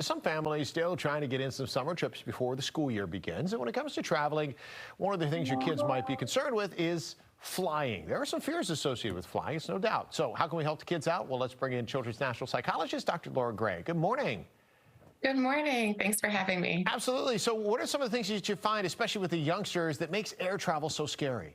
some families still trying to get in some summer trips before the school year begins. And when it comes to traveling, one of the things your kids might be concerned with is flying. There are some fears associated with flying, it's no doubt. So how can we help the kids out? Well, let's bring in Children's National Psychologist, Dr. Laura Gray. Good morning. Good morning. Thanks for having me. Absolutely. So what are some of the things that you find, especially with the youngsters, that makes air travel so scary?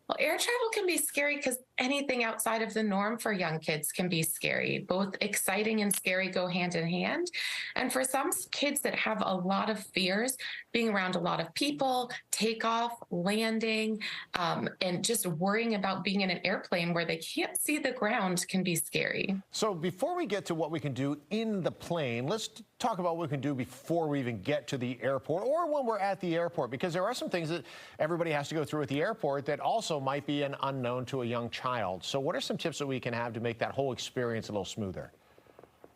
Well, air travel can be scary because anything outside of the norm for young kids can be scary. Both exciting and scary go hand in hand. And for some kids that have a lot of fears, being around a lot of people, takeoff, landing, and just worrying about being in an airplane where they can't see the ground can be scary. So before we get to what we can do in the plane, let's talk about what we can do before we even get to the airport or when we're at the airport, because there are some things that everybody has to go through at the airport that also might be an unknown to a young child. So what are some tips that we can have to make that whole experience a little smoother?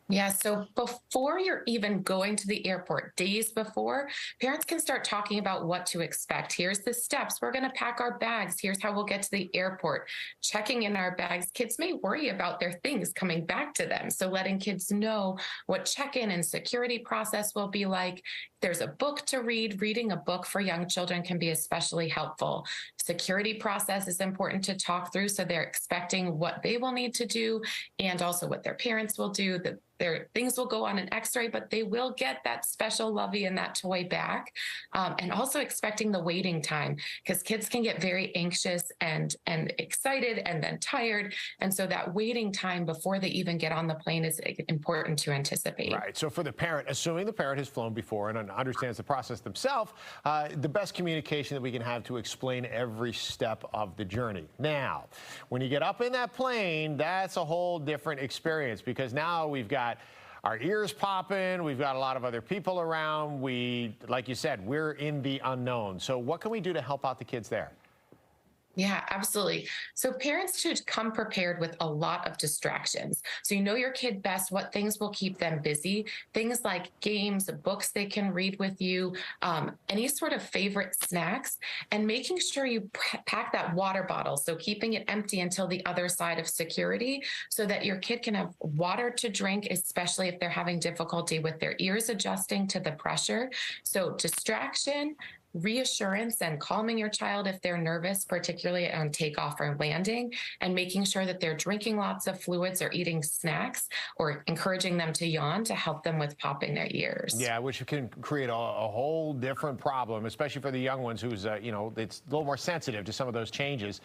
Yeah, so before you're even going to the airport, days before, parents can start talking about what to expect. Here's the steps. We're going to pack our bags. Here's how we'll get to the airport. Checking in our bags. Kids may worry about their things coming back to them. So letting kids know what check-in and security process will be like. There's a book to read. Reading a book for young children can be especially helpful. Security process is important to talk through, so they're expecting what they will need to do and also what their parents will do. Their things will go on an x-ray, but they will get that special lovey and that toy back. And also expecting the waiting time, because kids can get very anxious and excited and then tired. And so that waiting time before they even get on the plane is important to anticipate. Right. So for the parent, assuming the parent has flown before and understands the process themselves, the best communication that we can have to explain every step of the journey. Now, when you get up in that plane, that's a whole different experience, because now we've got our ears popping, we've got a lot of other people around. Like you said, we're in the unknown. So what can we do to help out the kids there? Yeah, absolutely. So parents should come prepared with a lot of distractions. So you know your kid best, what things will keep them busy, things like games, books they can read with you, any sort of favorite snacks, and making sure you pack that water bottle. So keeping it empty until the other side of security so that your kid can have water to drink, especially if they're having difficulty with their ears adjusting to the pressure. So distraction, reassurance, and calming your child if they're nervous, particularly on takeoff or landing, and making sure that they're drinking lots of fluids or eating snacks or encouraging them to yawn to help them with popping their ears. Yeah, which can create a whole different problem, especially for the young ones who's, you know, it's a little more sensitive to some of those changes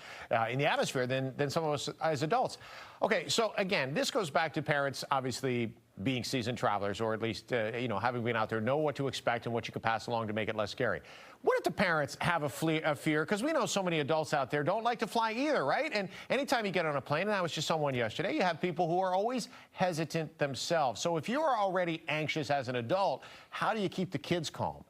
in the atmosphere than some of us as adults. Okay, so again, this goes back to parents obviously being seasoned travelers, or at least, you know, having been out there, know what to expect and what you can pass along to make it less scary. What if the parents have a fear? Because we know so many adults out there don't like to fly either, right? And anytime you get on a plane, and I was just on one yesterday, you have people who are always hesitant themselves. So if you are already anxious as an adult, how do you keep the kids calm?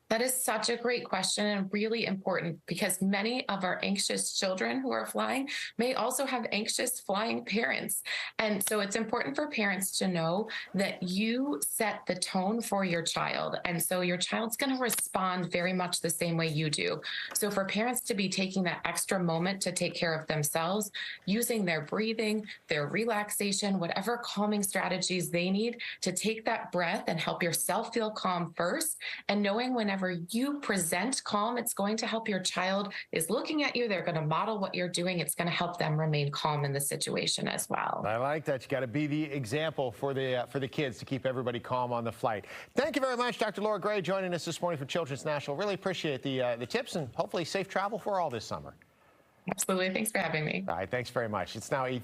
That is such a great question and really important, because many of our anxious children who are flying may also have anxious flying parents. And so it's important for parents to know that you set the tone for your child. And so your child's going to respond very much the same way you do. So for parents to be taking that extra moment to take care of themselves, using their breathing, their relaxation, whatever calming strategies they need to take that breath and help yourself feel calm first, and knowing whenever you present calm, it's going to help your child is looking at you. They're going to model what you're doing. It's going to help them remain calm in the situation as well. I like that. You got to be the example for the kids to keep everybody calm on the flight. Thank you very much, Dr. Laura Gray, joining us this morning for Children's National. Really appreciate the tips, and hopefully safe travel for all this summer. Absolutely. Thanks for having me. All right. Thanks very much. It's now 8.